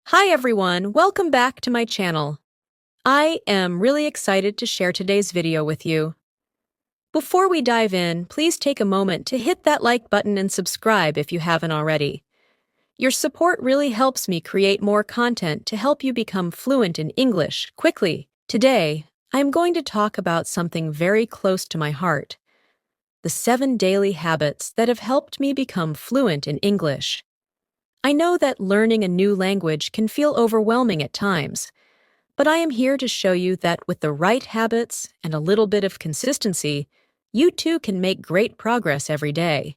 Hi everyone, welcome back to my channel. I am really excited to share today's video with you. Before we dive in, please take a moment to hit that like button and subscribe if you haven't already. Your support really helps me create more content to help you become fluent in English quickly. Today, I am going to talk about something very close to my heart: the 7 daily habits that have helped me become fluent in English. I know that learning a new language can feel overwhelming at times, but I am here to show you that with the right habits and a little bit of consistency, you too can make great progress every day.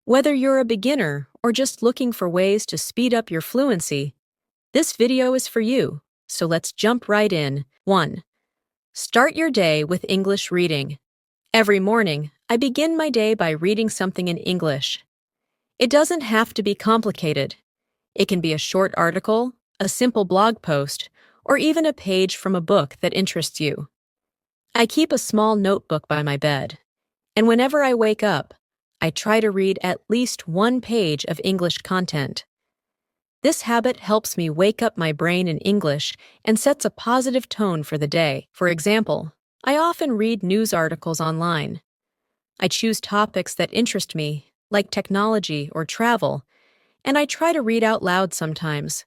Whether you're a beginner or just looking for ways to speed up your fluency, this video is for you, so let's jump right in. 1. Start your day with English reading. Every morning, I begin my day by reading something in English. It doesn't have to be complicated. It can be a short article, a simple blog post, or even a page from a book that interests you. I keep a small notebook by my bed, and whenever I wake up, I try to read at least one page of English content. This habit helps me wake up my brain in English and sets a positive tone for the day. For example, I often read news articles online. I choose topics that interest me, like technology or travel, and I try to read out loud sometimes.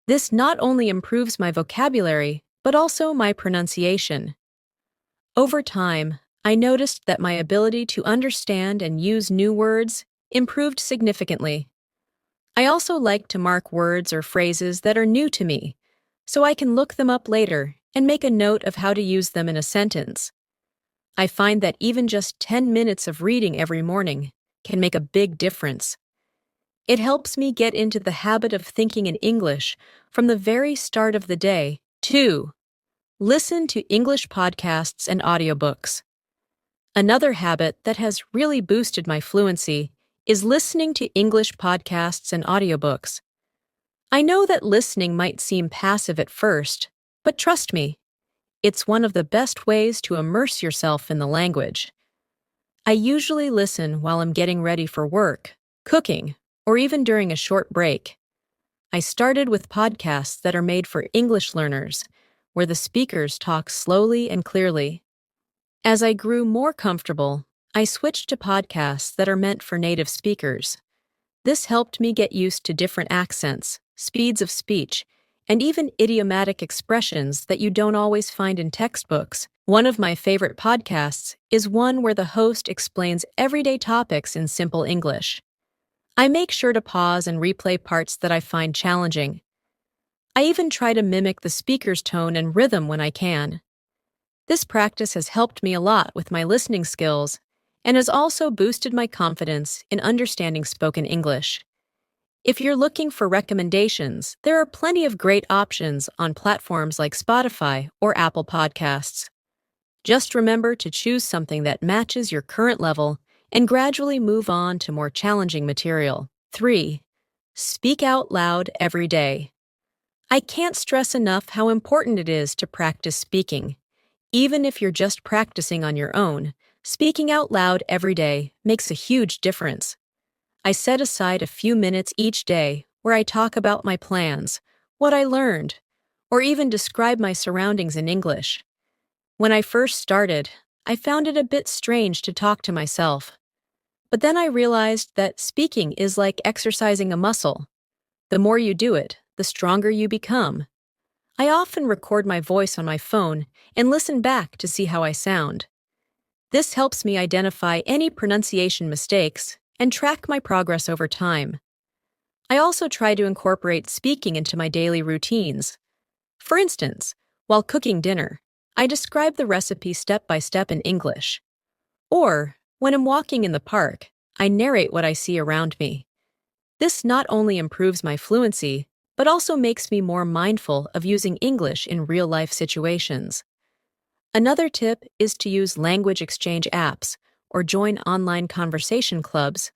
This not only improves my vocabulary, but also my pronunciation. Over time, I noticed that my ability to understand and use new words improved significantly. I also like to mark words or phrases that are new to me, so I can look them up later and make a note of how to use them in a sentence. I find that even just 10 minutes of reading every morning can make a big difference. It helps me get into the habit of thinking in English from the very start of the day. 2. Listen to English podcasts and audiobooks. Another habit that has really boosted my fluency is listening to English podcasts and audiobooks. I know that listening might seem passive at first, but trust me, it's one of the best ways to immerse yourself in the language. I usually listen while I'm getting ready for work, cooking, or even during a short break. I started with podcasts that are made for English learners, where the speakers talk slowly and clearly. As I grew more comfortable, I switched to podcasts that are meant for native speakers. This helped me get used to different accents, speeds of speech, and even idiomatic expressions that you don't always find in textbooks. One of my favorite podcasts is one where the host explains everyday topics in simple English. I make sure to pause and replay parts that I find challenging. I even try to mimic the speaker's tone and rhythm when I can. This practice has helped me a lot with my listening skills and has also boosted my confidence in understanding spoken English. If you're looking for recommendations, there are plenty of great options on platforms like Spotify or Apple Podcasts. Just remember to choose something that matches your current level and gradually move on to more challenging material. 3. Speak out loud every day. I can't stress enough how important it is to practice speaking. Even if you're just practicing on your own, speaking out loud every day makes a huge difference. I set aside a few minutes each day where I talk about my plans, what I learned, or even describe my surroundings in English. When I first started, I found it a bit strange to talk to myself. But then I realized that speaking is like exercising a muscle. The more you do it, the stronger you become. I often record my voice on my phone and listen back to see how I sound. This helps me identify any pronunciation mistakes and track my progress over time. I also try to incorporate speaking into my daily routines. For instance, while cooking dinner, I describe the recipe step by step in English. Or, when I'm walking in the park, I narrate what I see around me. This not only improves my fluency, but also makes me more mindful of using English in real-life situations. Another tip is to use language exchange apps or join online conversation clubs.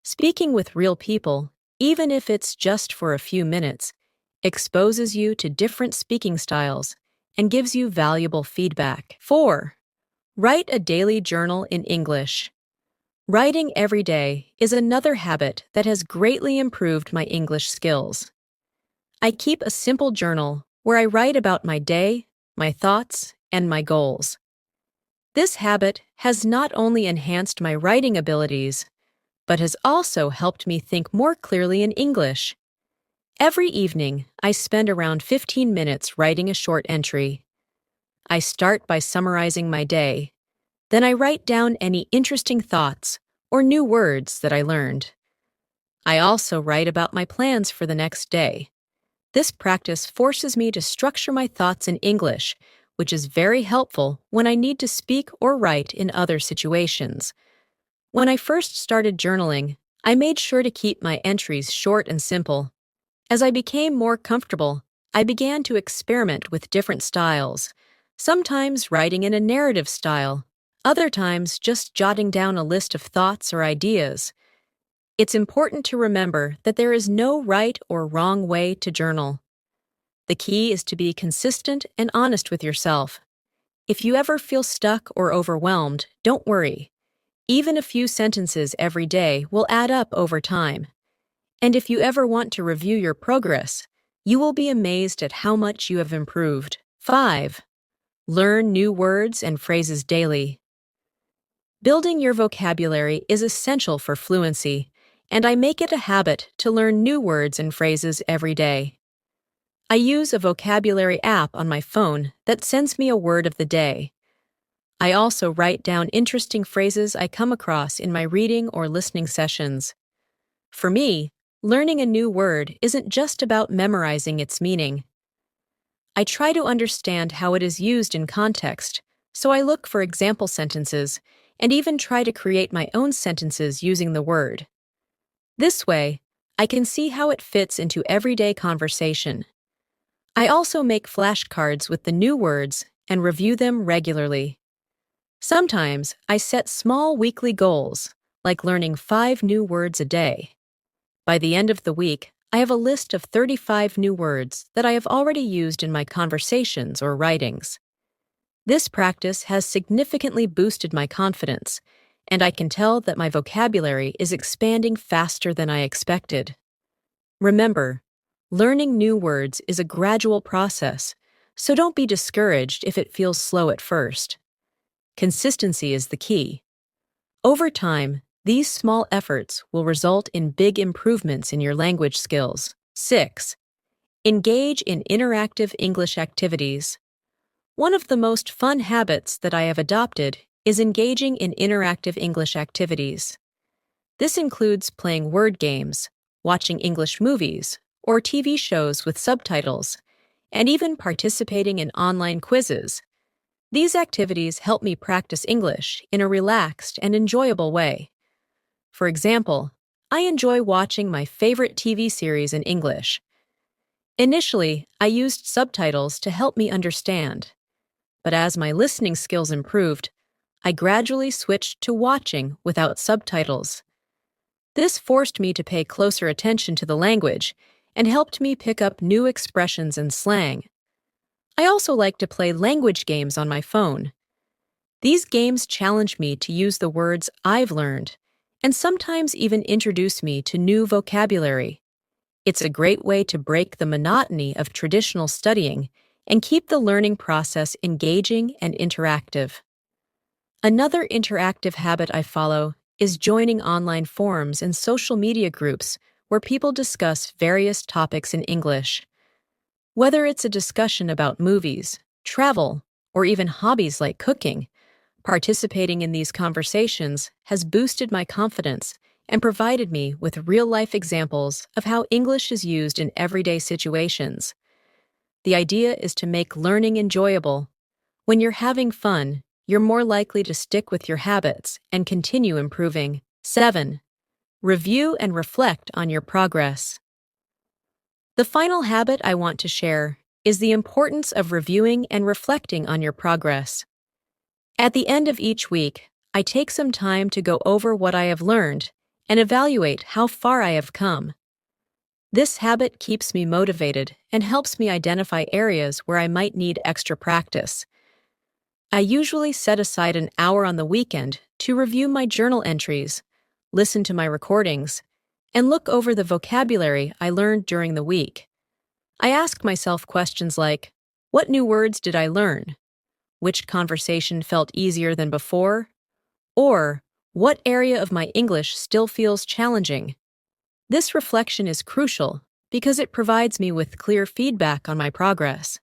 Speaking with real people, even if it's just for a few minutes, exposes you to different speaking styles and gives you valuable feedback. 4. Write a daily journal in English. Writing every day is another habit that has greatly improved my English skills. I keep a simple journal where I write about my day, my thoughts, and my goals. This habit has not only enhanced my writing abilities, but has also helped me think more clearly in English. Every evening, I spend around 15 minutes writing a short entry. I start by summarizing my day. Then I write down any interesting thoughts or new words that I learned. I also write about my plans for the next day. This practice forces me to structure my thoughts in English, which is very helpful when I need to speak or write in other situations. When I first started journaling, I made sure to keep my entries short and simple. As I became more comfortable, I began to experiment with different styles, sometimes writing in a narrative style, other times just jotting down a list of thoughts or ideas. It's important to remember that there is no right or wrong way to journal. The key is to be consistent and honest with yourself. If you ever feel stuck or overwhelmed, don't worry. Even a few sentences every day will add up over time. And if you ever want to review your progress, you will be amazed at how much you have improved. 5. Learn new words and phrases daily. Building your vocabulary is essential for fluency, and I make it a habit to learn new words and phrases every day. I use a vocabulary app on my phone that sends me a word of the day. I also write down interesting phrases I come across in my reading or listening sessions. For me, learning a new word isn't just about memorizing its meaning. I try to understand how it is used in context, so I look for example sentences and even try to create my own sentences using the word. This way, I can see how it fits into everyday conversation. I also make flashcards with the new words and review them regularly. Sometimes I set small weekly goals, like learning 5 new words a day. By the end of the week, I have a list of 35 new words that I have already used in my conversations or writings. This practice has significantly boosted my confidence, and I can tell that my vocabulary is expanding faster than I expected. Remember, learning new words is a gradual process, so don't be discouraged if it feels slow at first. Consistency is the key. Over time, these small efforts will result in big improvements in your language skills. 6. Engage in interactive English activities. One of the most fun habits that I have adopted is engaging in interactive English activities. This includes playing word games, watching English movies, or TV shows with subtitles, and even participating in online quizzes. These activities help me practice English in a relaxed and enjoyable way. For example, I enjoy watching my favorite TV series in English. Initially, I used subtitles to help me understand, but as my listening skills improved, I gradually switched to watching without subtitles. This forced me to pay closer attention to the language and helped me pick up new expressions and slang. I also like to play language games on my phone. These games challenge me to use the words I've learned and sometimes even introduce me to new vocabulary. It's a great way to break the monotony of traditional studying and keep the learning process engaging and interactive. Another interactive habit I follow is joining online forums and social media groups where people discuss various topics in English. Whether it's a discussion about movies, travel, or even hobbies like cooking, participating in these conversations has boosted my confidence and provided me with real-life examples of how English is used in everyday situations. The idea is to make learning enjoyable. When you're having fun, you're more likely to stick with your habits and continue improving. 7. Review and reflect on your progress. The final habit I want to share is the importance of reviewing and reflecting on your progress. At the end of each week, I take some time to go over what I have learned and evaluate how far I have come. This habit keeps me motivated and helps me identify areas where I might need extra practice. I usually set aside an hour on the weekend to review my journal entries, listen to my recordings, and look over the vocabulary I learned during the week. I ask myself questions like, what new words did I learn? Which conversation felt easier than before? Or, what area of my English still feels challenging? This reflection is crucial because it provides me with clear feedback on my progress.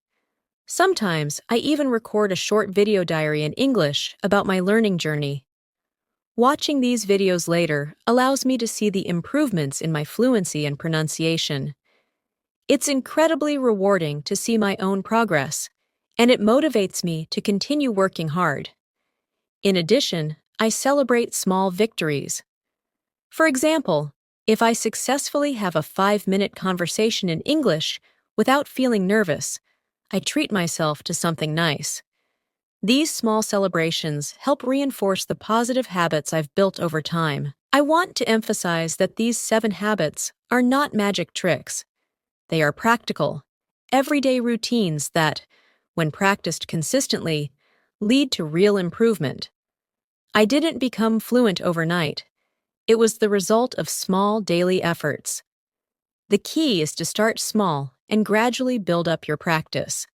Sometimes I even record a short video diary in English about my learning journey. Watching these videos later allows me to see the improvements in my fluency and pronunciation. It's incredibly rewarding to see my own progress, and it motivates me to continue working hard. In addition, I celebrate small victories. For example, if I successfully have a 5-minute conversation in English without feeling nervous, I treat myself to something nice. These small celebrations help reinforce the positive habits I've built over time. I want to emphasize that these 7 habits are not magic tricks. They are practical, everyday routines that, when practiced consistently, lead to real improvement. I didn't become fluent overnight. It was the result of small daily efforts. The key is to start small and gradually build up your practice.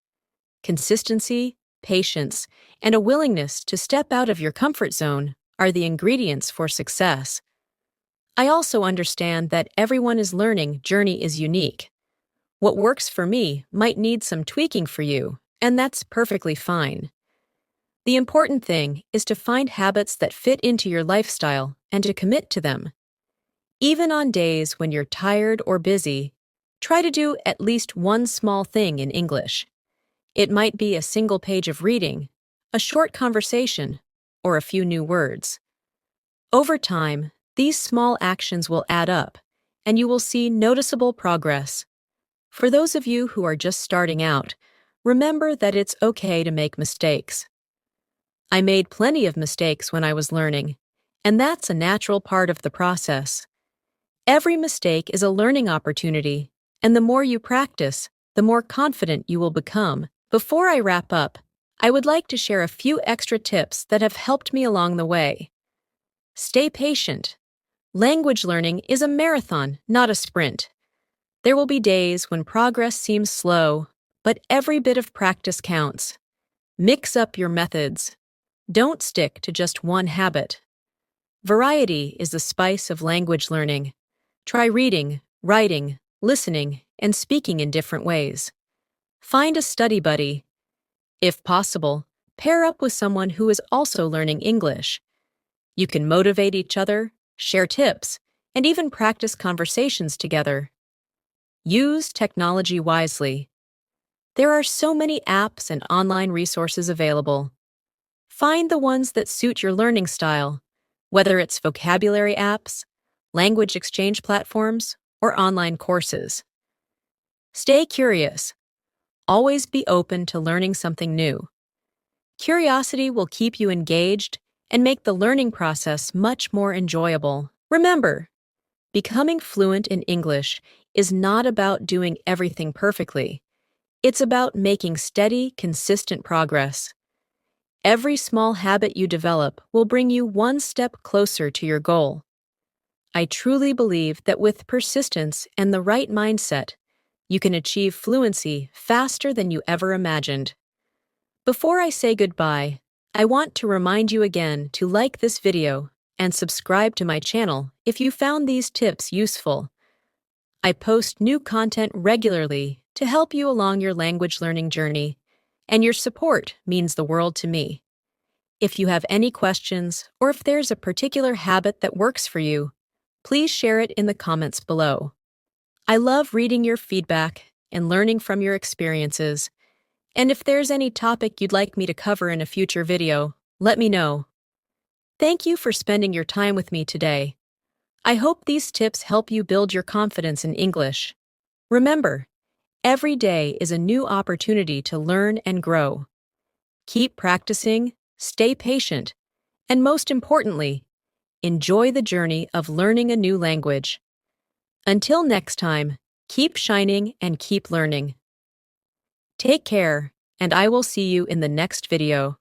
Consistency, patience, and a willingness to step out of your comfort zone are the ingredients for success. I also understand that everyone's learning journey is unique. What works for me might need some tweaking for you, and that's perfectly fine. The important thing is to find habits that fit into your lifestyle and to commit to them. Even on days when you're tired or busy, try to do at least one small thing in English. It might be a single page of reading, a short conversation, or a few new words. Over time, these small actions will add up, and you will see noticeable progress. For those of you who are just starting out, remember that it's okay to make mistakes. I made plenty of mistakes when I was learning, and that's a natural part of the process. Every mistake is a learning opportunity, and the more you practice, the more confident you will become. Before I wrap up, I would like to share a few extra tips that have helped me along the way. Stay patient. Language learning is a marathon, not a sprint. There will be days when progress seems slow, but every bit of practice counts. Mix up your methods. Don't stick to just one habit. Variety is the spice of language learning. Try reading, writing, listening, and speaking in different ways. Find a study buddy. If possible, pair up with someone who is also learning English. You can motivate each other, share tips, and even practice conversations together. Use technology wisely. There are so many apps and online resources available. Find the ones that suit your learning style, whether it's vocabulary apps, language exchange platforms, or online courses. Stay curious. Always be open to learning something new. Curiosity will keep you engaged and make the learning process much more enjoyable. Remember, becoming fluent in English is not about doing everything perfectly. It's about making steady, consistent progress. Every small habit you develop will bring you one step closer to your goal. I truly believe that with persistence and the right mindset, you can achieve fluency faster than you ever imagined. Before I say goodbye, I want to remind you again to like this video and subscribe to my channel if you found these tips useful. I post new content regularly to help you along your language learning journey, and your support means the world to me. If you have any questions or if there's a particular habit that works for you, please share it in the comments below. I love reading your feedback and learning from your experiences. And if there's any topic you'd like me to cover in a future video, let me know. Thank you for spending your time with me today. I hope these tips help you build your confidence in English. Remember, every day is a new opportunity to learn and grow. Keep practicing, stay patient, and most importantly, enjoy the journey of learning a new language. Until next time, keep shining and keep learning. Take care, and I will see you in the next video.